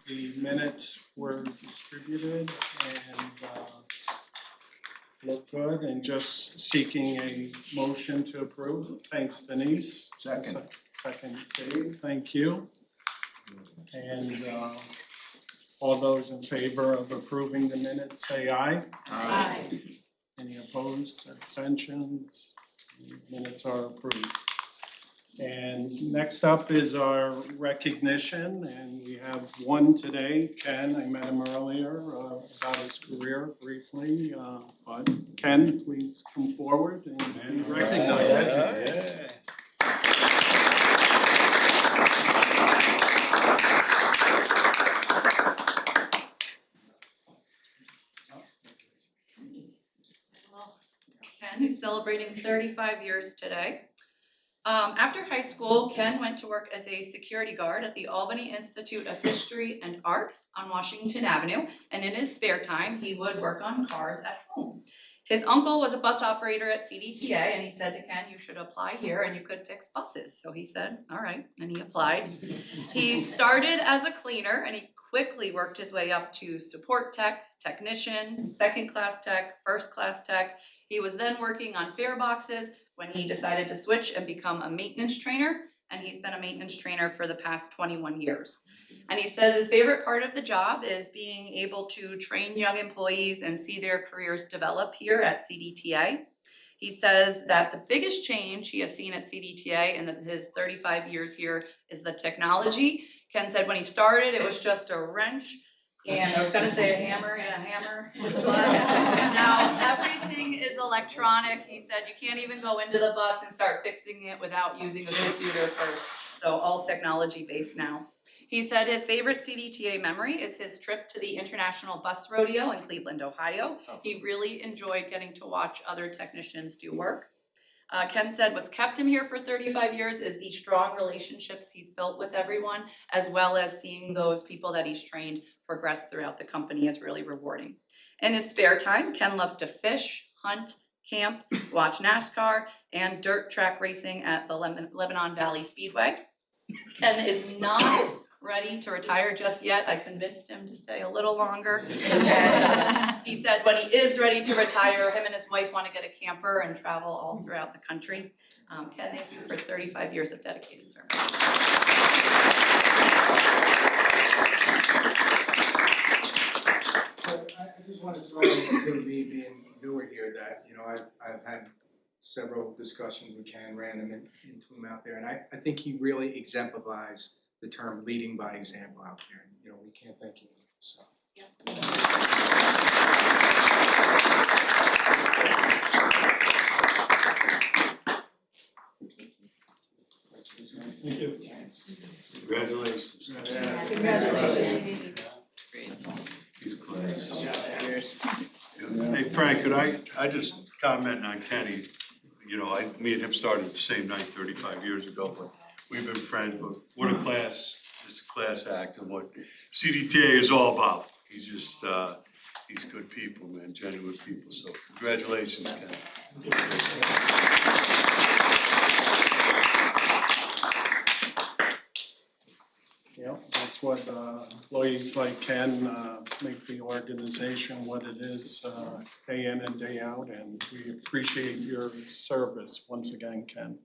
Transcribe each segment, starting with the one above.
The minutes were distributed and look good, and just seeking a motion to approve. Thanks, Denise. Second. Second, Dave, thank you. And all those in favor of approving the minutes, say aye. Aye. Any opposed, abstentions? Minutes are approved. And next up is our recognition, and we have one today. Ken, I met him earlier about his career briefly, but Ken, please come forward and recognize it. Ken, who's celebrating 35 years today. After high school, Ken went to work as a security guard at the Albany Institute of History and Art on Washington Avenue, and in his spare time, he would work on cars at home. His uncle was a bus operator at CDTA, and he said to Ken, you should apply here and you could fix buses. So he said, all right, and he applied. He started as a cleaner, and he quickly worked his way up to support tech, technician, second class tech, first class tech. He was then working on fare boxes when he decided to switch and become a maintenance trainer, and he's been a maintenance trainer for the past 21 years. And he says his favorite part of the job is being able to train young employees and see their careers develop here at CDTA. He says that the biggest change he has seen at CDTA in his 35 years here is the technology. Ken said when he started, it was just a wrench, and I was gonna say a hammer with the bus. Now everything is electronic. He said you can't even go into the bus and start fixing it without using a computer first. So all technology based now. He said his favorite CDTA memory is his trip to the International Bus Rodeo in Cleveland, Ohio. He really enjoyed getting to watch other technicians do work. Ken said what's kept him here for 35 years is the strong relationships he's built with everyone, as well as seeing those people that he's trained progress throughout the company is really rewarding. In his spare time, Ken loves to fish, hunt, camp, watch NASCAR, and dirt track racing at the Lebanon Valley Speedway. Ken is not ready to retire just yet. I convinced him to stay a little longer. And he said when he is ready to retire, him and his wife want to get a camper and travel all throughout the country. Ken, thank you for 35 years of dedicated service. I just want to say to me being newer here that, you know, I've had several discussions with Ken, ran him into him out there, and I think he really exemplifies the term leading by example out there. You know, we can't thank you enough, so. Yeah. Thank you. Congratulations. Yeah. Congratulations. He's class. Hey Frank, could I just comment on Kenny? You know, me and him started the same night 35 years ago, but we've been friends. But what a class, just a class act, and what CDTA is all about. He's just, he's good people, man, genuine people. So congratulations, Kenny. Yeah, that's what employees like Ken make the organization what it is day in and day out, and we appreciate your service once again, Ken.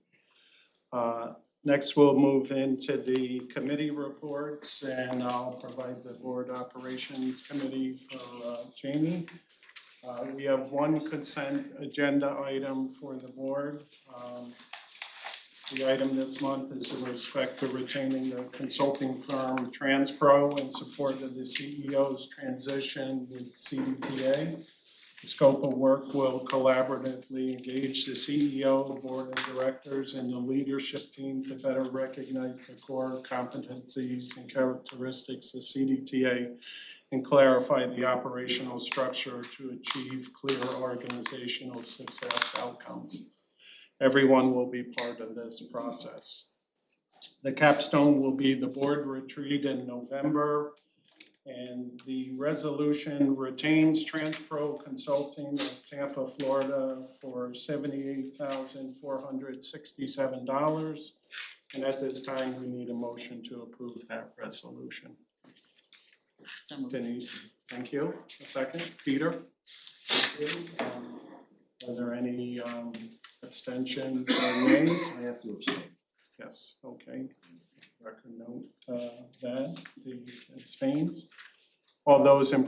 Next, we'll move into the committee reports, and I'll provide the board operations committee for Jamie. We have one consent agenda item for the board. The item this month is with respect to retaining the consulting firm TransPro in support of the CEO's transition with CDTA. The scope of work will collaboratively engage the CEO, board of directors, and the leadership team to better recognize the core competencies and characteristics of CDTA and clarify the operational structure to achieve clear organizational success outcomes. Everyone will be part of this process. The capstone will be the board retreat in November, and the resolution retains TransPro Consulting of Tampa, Florida for $78,467. And at this time, we need a motion to approve that resolution. So moved. Denise, thank you. A second, Peter? Are there any abstentions or nays? I have to abstain. Yes, okay. Record note that, the abstains. All those in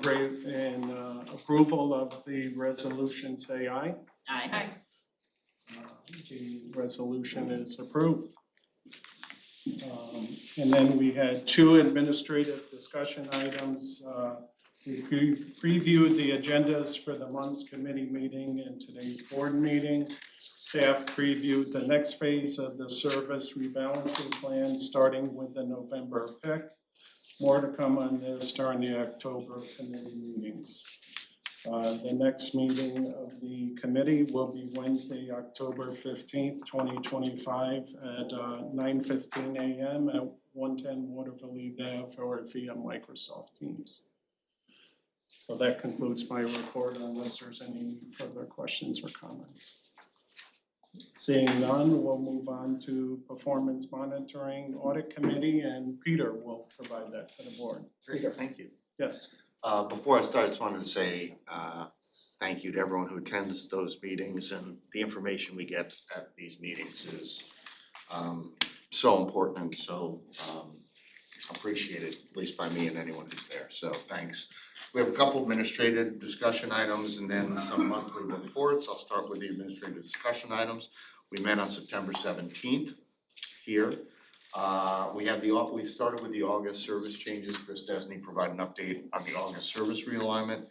approval of the resolution say aye. Aye. The resolution is approved. And then we had two administrative discussion items. We previewed the agendas for the month's committee meeting and today's board meeting. Staff previewed the next phase of the service rebalancing plan, starting with the November pick. More to come on this during the October committee meetings. The next meeting of the committee will be Wednesday, October 15th, 2025 at 9:15 a.m. at 110 Waterville Ave or via Microsoft Teams. So that concludes my report unless there's any further questions or comments. Seeing none, we'll move on to Performance Monitoring Audit Committee, and Peter will provide that to the board. Great, thank you. Yes. Before I start, I just wanted to say thank you to everyone who attends those meetings, and the information we get at these meetings is so important and so appreciated, at least by me and anyone who's there, so thanks. We have a couple administrative discussion items and then some monthly reports. I'll start with the administrative discussion items. We met on September 17th here. We started with the August service changes. Chris Desney provided an update on the August service realignment.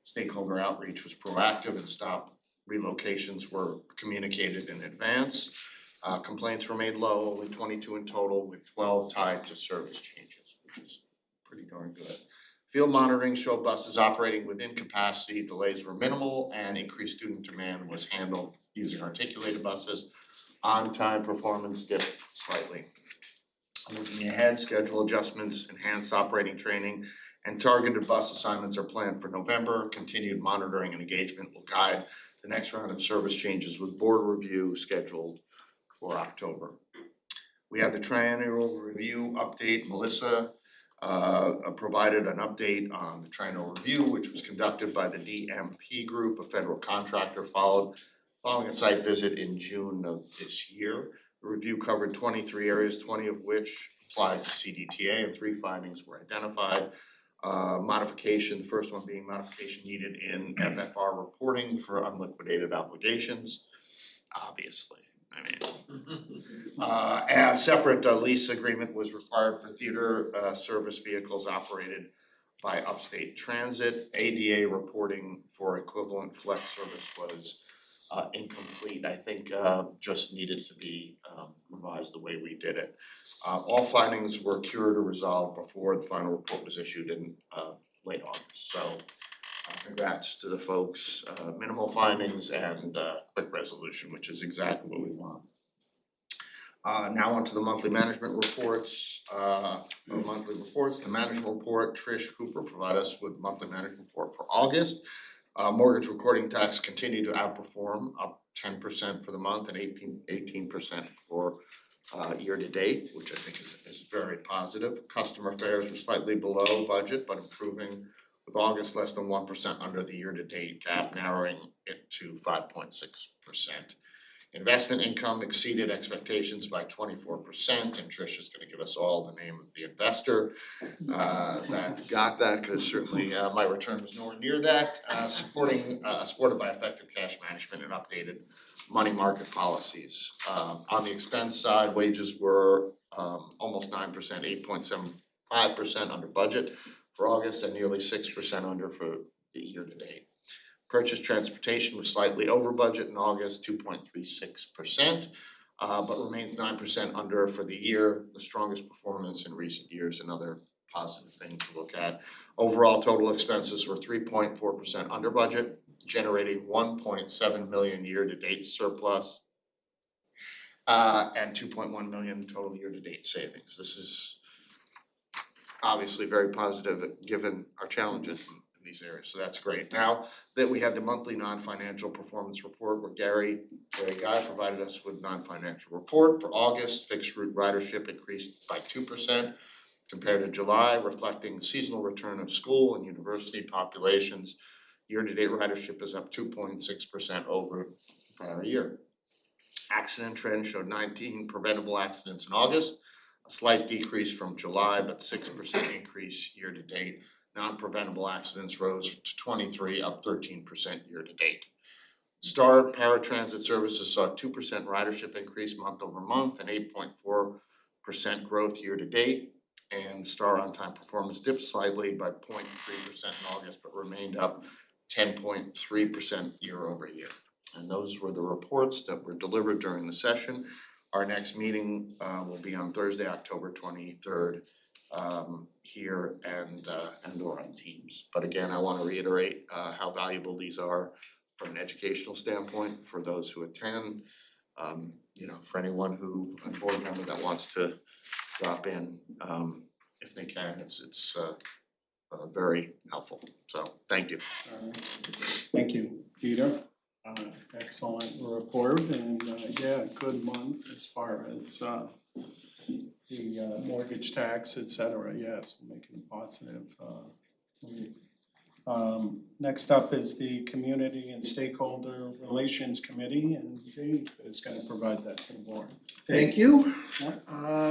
Stakeholder outreach was proactive and stop relocations were communicated in advance. Complaints were made low, only 22 in total, with 12 tied to service changes, which is pretty darn good. Field monitoring showed buses operating within capacity, delays were minimal, and increased student demand was handled using articulated buses. On-time performance dipped slightly. Looking ahead, schedule adjustments, enhanced operating training, and targeted bus assignments are planned for November. Continued monitoring and engagement will guide the next round of service changes with board review scheduled for October. We have the triennial review update. Melissa provided an update on the triennial review, which was conducted by the DMP Group, a federal contractor, following a site visit in June of this year. The review covered 23 areas, 20 of which applied to CDTA, and 3 findings were identified. Modification, the first one being modification needed in FFR reporting for unliquidated obligations, obviously. A separate lease agreement was required for theater service vehicles operated by Upstate Transit. ADA reporting for equivalent flex service was incomplete. I think just needed to be revised the way we did it. All findings were cured or resolved before the final report was issued in late August. So congrats to the folks, minimal findings and quick resolution, which is exactly what we want. Now on to the monthly management reports. The management report, Trish Cooper provided us with monthly management report for August. Mortgage recording tax continued to outperform, up 10% for the month and 18% for year to date, which I think is very positive. Customer fares were slightly below budget, but improving, with August less than 1% under the year to date cap, narrowing it to 5.6%. Investment income exceeded expectations by 24%, and Trish is gonna give us all the name of the investor that got that, because certainly my return was nowhere near that. Supported by effective cash management and updated money market policies. On the expense side, wages were almost 9%, 8.75% under budget for August and nearly 6% under for the year to date. Purchase transportation was slightly over budget in August, 2.36%, but remains 9% under for the year, the strongest performance in recent years. Another positive thing to look at. Overall, total expenses were 3.4% under budget, generating 1.7 million year-to-date surplus, and 2.1 million total year-to-date savings. This is obviously very positive given our challenges in these areas, so that's great. Now that we had the monthly non-financial performance report where Gary Guy provided us with non-financial report for August, fixed route ridership increased by 2%. Compared to July, reflecting seasonal return of school and university populations, year-to-date ridership is up 2.6% over the prior year. Accident trends showed 19 preventable accidents in August, a slight decrease from July, but 6% increase year-to-date. Non-preventable accidents rose to 23, up 13% year-to-date. Star Paratransit Services saw 2% ridership increase month over month and 8.4% growth year-to-date. And Star on-time performance dipped slightly by 0.3% in August, but remained up 10.3% year over year. And those were the reports that were delivered during the session. Our next meeting will be on Thursday, October 23rd, here and or on Teams. But again, I want to reiterate how valuable these are from an educational standpoint for those who attend. For anyone who, a board member that wants to drop in, if they can, it's very helpful. So thank you. Thank you, Peter. Excellent report and good month as far as the mortgage tax, et cetera. Yes, we're making a positive move. Next up is the Community and Stakeholder Relations Committee, and Dave is going to provide that to the board. Thank you. Yeah.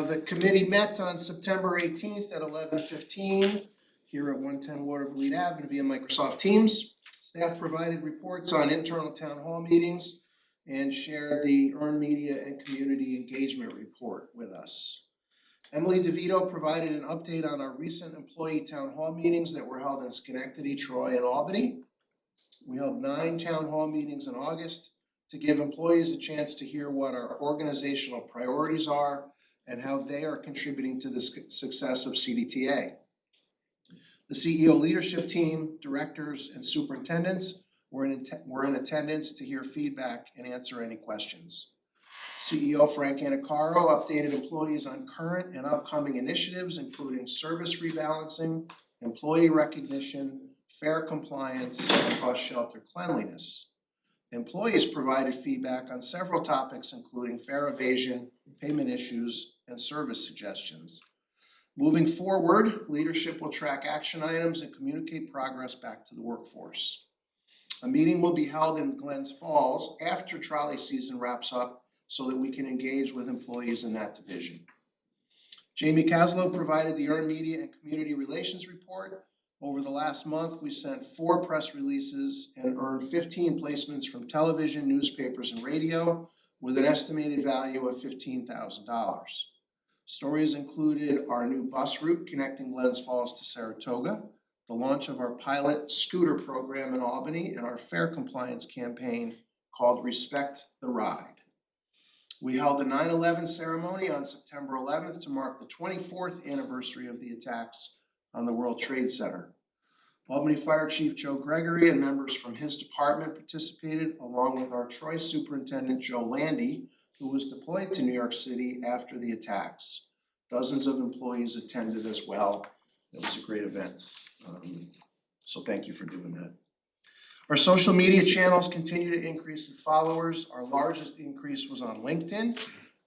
The committee met on September 18th at 11:15 here at 110 Waterville Avenue via Microsoft Teams. Staff provided reports on internal town hall meetings and shared the earned media and community engagement report with us. Emily DeVito provided an update on our recent employee town hall meetings that were held in Schenectady, Troy, and Albany. We held 9 town hall meetings in August to give employees a chance to hear what our organizational priorities are and how they are contributing to the success of CDTA. The CEO leadership team, directors, and superintendents were in attendance to hear feedback and answer any questions. CEO Frank Anacaro updated employees on current and upcoming initiatives, including service rebalancing, employee recognition, fare compliance, and bus shelter cleanliness. Employees provided feedback on several topics, including fare evasion, payment issues, and service suggestions. Moving forward, leadership will track action items and communicate progress back to the workforce. A meeting will be held in Glens Falls after trolley season wraps up so that we can engage with employees in that division. Jamie Caslow provided the earned media and community relations report. Over the last month, we sent 4 press releases and earned 15 placements from television, newspapers, and radio with an estimated value of $15,000. Stories included our new bus route connecting Glens Falls to Saratoga, the launch of our pilot scooter program in Albany, and our fare compliance campaign called Respect the Ride. We held a 9/11 ceremony on September 11th to mark the 24th anniversary of the attacks on the World Trade Center. Albany Fire Chief Joe Gregory and members from his department participated, along with our Troy Superintendent Joe Landy, who was deployed to New York City after the attacks. Dozens of employees attended as well. It was a great event. So thank you for doing that. Our social media channels continue to increase in followers. Our largest increase was on LinkedIn.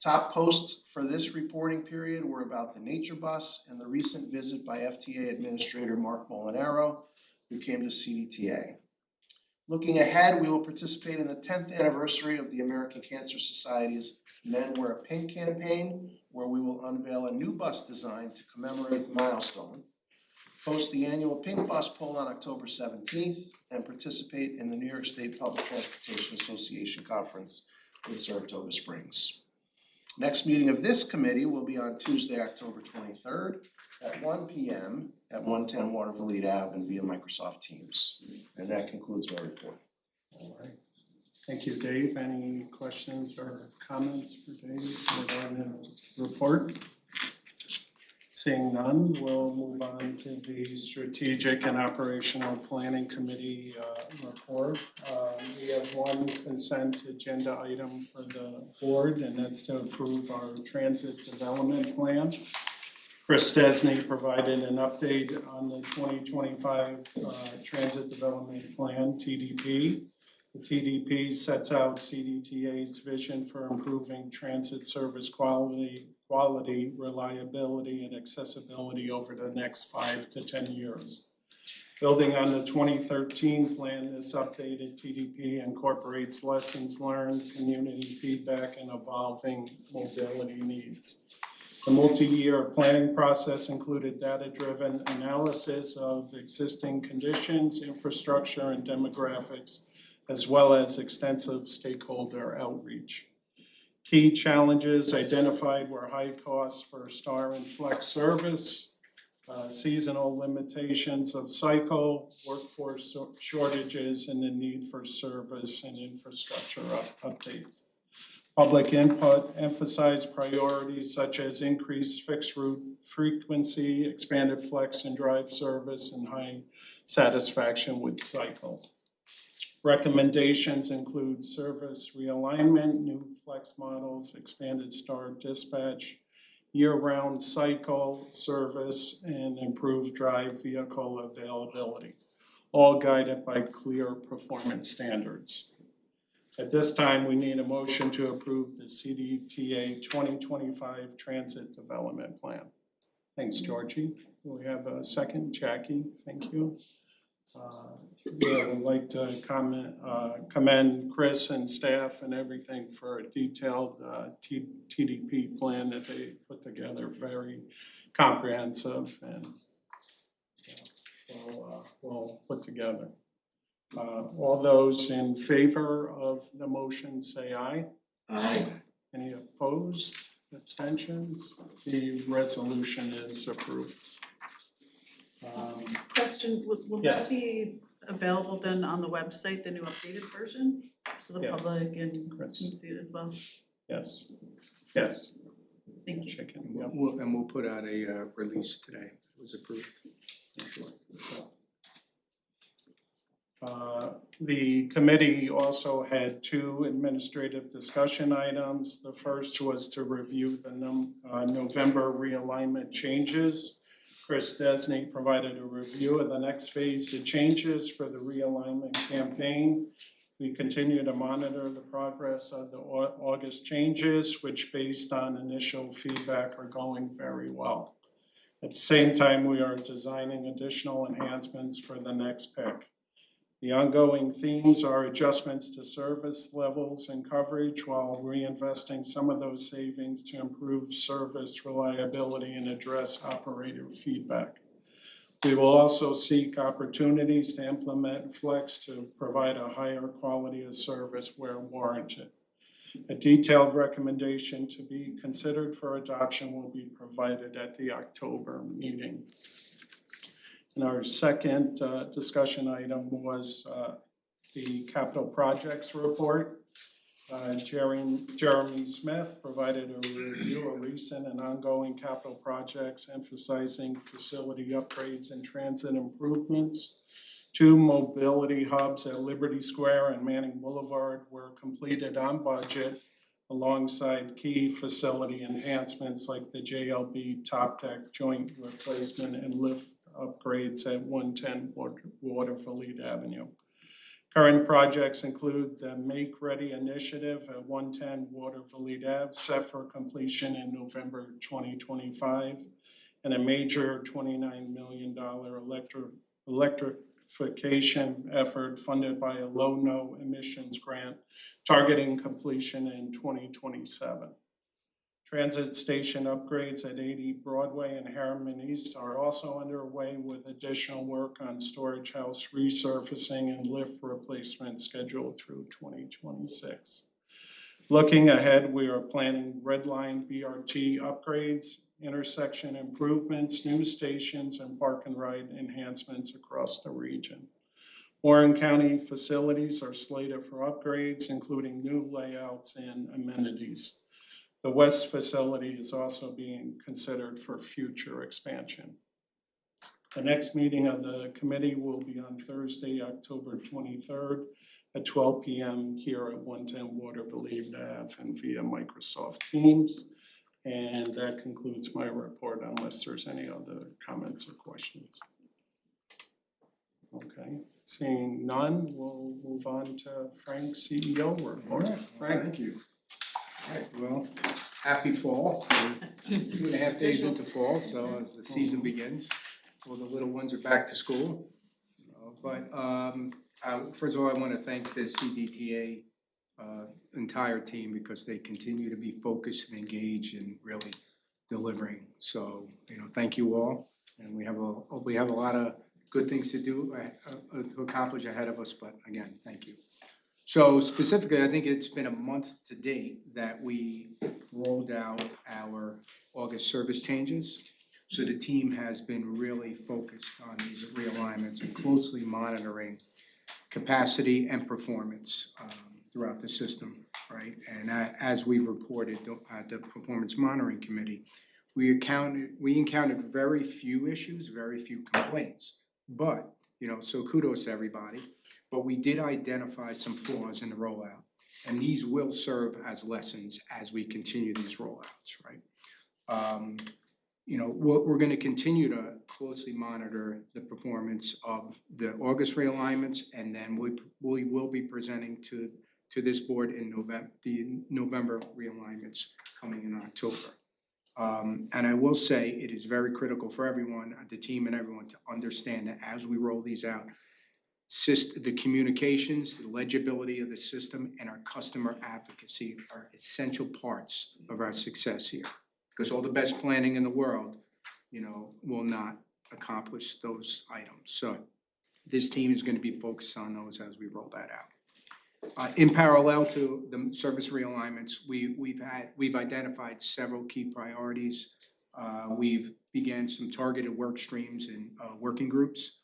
Top posts for this reporting period were about the nature bus and the recent visit by FTA Administrator Mark Molinaro, who came to CDTA. Looking ahead, we will participate in the 10th anniversary of the American Cancer Society's Men Wear Pink campaign, where we will unveil a new bus design to commemorate the milestone, host the annual Pink Bus Poll on October 17th, and participate in the New York State Public Transportation Association Conference in Saratoga Springs. Next meeting of this committee will be on Tuesday, October 23rd at 1 p.m. at 110 Waterville Ave and via Microsoft Teams. And that concludes my report. All right. Thank you, Dave. Any questions or comments for Dave regarding the report? Seeing none, we'll move on to the Strategic and Operational Planning Committee report. We have one consent agenda item for the board, and that's to approve our transit development plan. Chris Desney provided an update on the 2025 Transit Development Plan, TDP. The TDP sets out CDTA's vision for improving transit service quality quality, reliability, and accessibility over the next 5 to 10 years. Building on the 2013 plan, this updated TDP incorporates lessons learned, community feedback, and evolving mobility needs. The multi-year planning process included data-driven analysis of existing conditions, infrastructure, and demographics, as well as extensive stakeholder outreach. Key challenges identified were high costs for star and flex service, seasonal limitations of cycle, workforce shortages, and the need for service and infrastructure updates. Public input emphasized priorities such as increased fixed route frequency, expanded flex and drive service, and high satisfaction with cycle. Recommendations include service realignment, new flex models, expanded star dispatch, year-round cycle service, and improved drive vehicle availability, all guided by clear performance standards. At this time, we need a motion to approve the CDTA 2025 Transit Development Plan. Thanks, Georgie. We have a second, Jackie, thank you. I would like to commend Chris and staff and everything for a detailed TDP plan that they put together, very comprehensive and well put together. All those in favor of the motion say aye. Aye. Any opposed, abstentions? The resolution is approved. Question, will Yes. that be available then on the website, the new updated version? So the Yes. public can Chris. see it as well? Yes, yes. Thank you. Chicken, And yep. we'll put out a release today. It was approved. The committee also had 2 administrative discussion items. The first was to review the November realignment changes. Chris Desney provided a review of the next phase of changes for the realignment campaign. We continue to monitor the progress of the August changes, which based on initial feedback are going very well. At the same time, we are designing additional enhancements for the next pick. The ongoing themes are adjustments to service levels and coverage while reinvesting some of those savings to improve service reliability and address operator feedback. We will also seek opportunities to implement flex to provide a higher quality of service where warranted. A detailed recommendation to be considered for adoption will be provided at the October meeting. And our second discussion item was the capital projects report. Jeremy Smith provided a review of recent and ongoing capital projects emphasizing facility upgrades and transit improvements. 2 mobility hubs at Liberty Square and Manning Boulevard were completed on budget alongside key facility enhancements like the JLB top deck joint replacement and lift upgrades at 110 Waterville Avenue. Current projects include the Make Ready initiative at 110 Waterville Ave, set for completion in November 2025, and a major $29 million electrification effort funded by a low-no emissions grant targeting completion in 2027. Transit station upgrades at 80 Broadway and Harriman East are also underway with additional work on storage house resurfacing and lift replacement scheduled through 2026. Looking ahead, we are planning Red Line BRT upgrades, intersection improvements, new stations, and park and ride enhancements across the region. Warren County facilities are slated for upgrades, including new layouts and amenities. The West facility is also being considered for future expansion. The next meeting of the committee will be on Thursday, October 23rd at 12 p.m. here at 110 Waterville Ave and via Microsoft Teams. And that concludes my report unless there's any other comments or questions. Okay, seeing none, we'll move on to Frank's CEO report. Frank. Thank you. All right, well, happy fall. We're 2.5 days into fall, so as the season begins, all the little ones are back to school. First of all, I wanna thank the CDTA entire team because they continue to be focused and engaged and really delivering. So, thank you all. And we have a lot of good things to do, to accomplish ahead of us, but again, thank you. So specifically, I think it's been a month to date that we rolled out our August service changes. So the team has been really focused on these realignments and closely monitoring capacity and performance throughout the system, right? And as we've reported at the Performance Monitoring Committee, we encountered very few issues, very few complaints. But, so kudos to everybody. But we did identify some flaws in the rollout. And these will serve as lessons as we continue these rollouts, right? We're gonna continue to closely monitor the performance of the August realignments, and then we will be presenting to this board in November realignments coming in October. And I will say it is very critical for everyone, the team and everyone, to understand that as we roll these out, the communications, the legibility of the system, and our customer advocacy are essential parts of our success here. Because all the best planning in the world, will not accomplish those items. So this team is gonna be focused on those as we roll that out. In parallel to the service realignments, we've identified several key priorities. We've began some targeted work streams and working groups.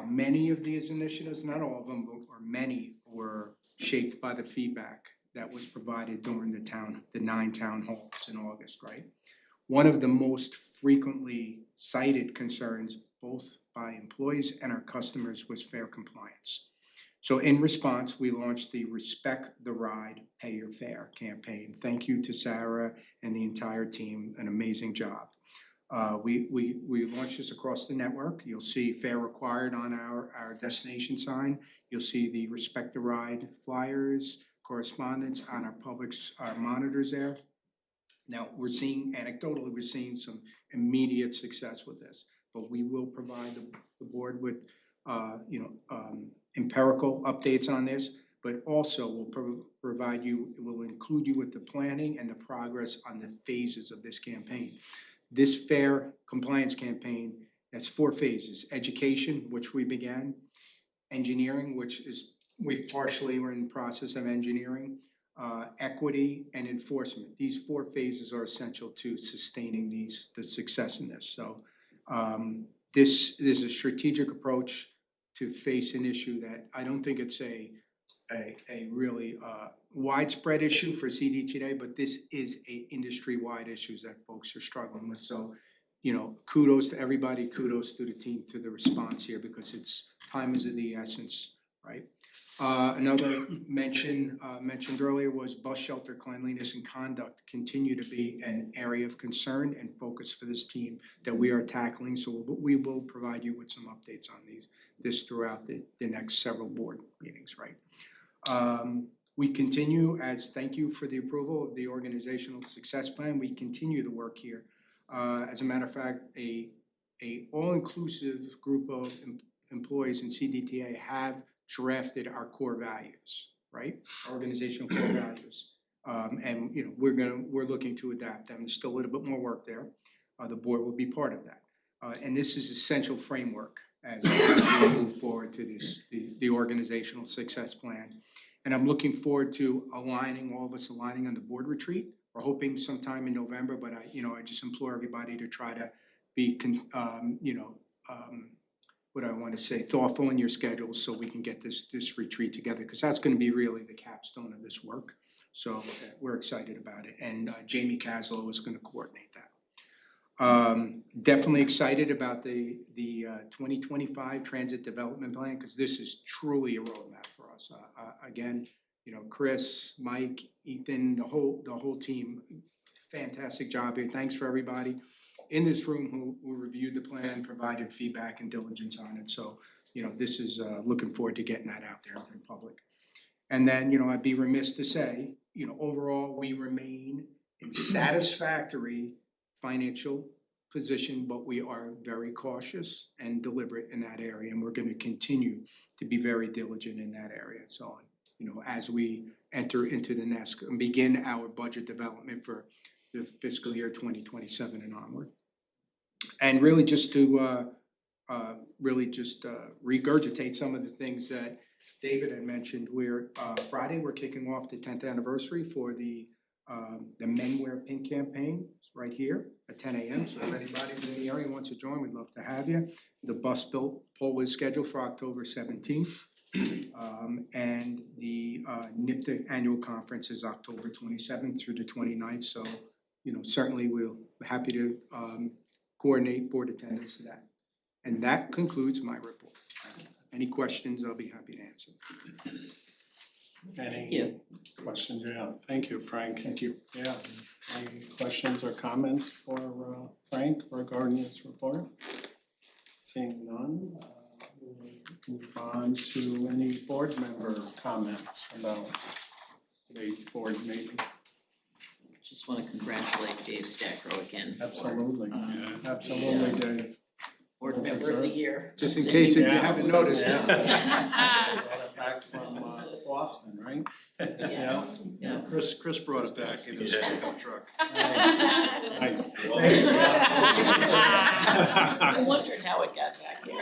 Many of these initiatives, not all of them, or many, were shaped by the feedback that was provided during the 9 town halls in August, right? One of the most frequently cited concerns, both by employees and our customers, was fair compliance. So in response, we launched the Respect the Ride, Pay Your Fare campaign. Thank you to Sarah and the entire team, an amazing job. We launched this across the network. You'll see fare required on our destination sign. You'll see the Respect the Ride flyers, correspondence on our monitors there. Now, anecdotally, we're seeing some immediate success with this, but we will provide the board with, empirical updates on this, but also we'll include you with the planning and the progress on the phases of this campaign. This fair compliance campaign has 4 phases: education, which we began; engineering, which is we partially were in the process of engineering; equity, and enforcement. These 4 phases are essential to sustaining the success in this. So this is a strategic approach to face an issue that I don't think it's a really widespread issue for CDTA, but this is a industry-wide issues that folks are struggling with. So, kudos to everybody, kudos to the team, to the response here, because time is of the essence, right? Another mentioned earlier was bus shelter cleanliness and conduct continue to be an area of concern and focus for this team that we are tackling. So we will provide you with some updates on this throughout the next several board meetings, right? We continue, thank you for the approval of the organizational success plan. We continue to work here. As a matter of fact, a all-inclusive group of employees in CDTA have drafted our core values, right? Our organizational core values. And we're looking to adapt them. There's still a little bit more work there. The board will be part of that. And this is essential framework as we move forward to the organizational success plan. And I'm looking forward to all of us aligning on the board retreat. We're hoping sometime in November, but I just implore everybody to try to be thoughtful in your schedules so we can get this retreat together, because that's gonna be really the capstone of this work. So we're excited about it, and Jamie Caslow is gonna coordinate that. Definitely excited about the 2025 Transit Development Plan, because this is truly a roadmap for us. Again, Chris, Mike, Ethan, the whole team, fantastic job here. Thanks for everybody in this room who reviewed the plan, provided feedback and diligence on it. So, this is looking forward to getting that out there to the public. And then, I'd be remiss to say, overall, we remain satisfactory financial position, but we are very cautious and deliberate in that area, and we're gonna continue to be very diligent in that area. So, you know, as we enter into the next and begin our budget development for the fiscal year 2027 and onward. And really just to regurgitate some of the things that David had mentioned, Friday, we're kicking off the 10th anniversary for the Men Wear Pink campaign. It's right here at 10 a.m. So if anybody's in the area who wants to join, we'd love to have you. The bus poll is scheduled for October 17th. And the NIPTA annual conference is October 27th through the 29th. So, you know, certainly we'll be happy to coordinate board attendance to that. And that concludes my report. Any questions, I'll be happy to answer. Any questions? Yeah, thank you, Frank. Thank you. Yeah, any questions or comments for Frank regarding his report? Seeing none, we'll move on to any board member comments about today's board meeting. Just wanna congratulate Dave Stackrow again. Absolutely, Yeah. absolutely, Dave. Board member of the year. Just in case if you Yeah. haven't noticed. Brought it back from Boston, right? Yes, yes. Chris brought it back in his pickup truck. Nice. I wondered how it got back here.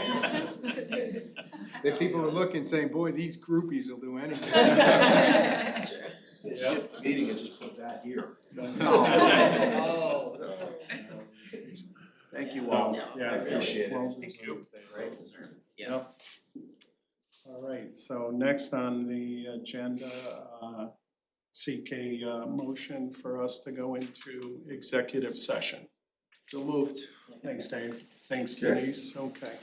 If people are looking, saying, boy, these groupies will do anything. That's true. Yeah. the meeting and just put that here. No. Thank you all. No, Yeah, I appreciate it. well Thank you. Right. Well deserved. Yeah. Yep. All right, so next on the agenda, seek a motion for us to go into executive session. So moved. Thanks, Dave. Thanks, Denise. Okay.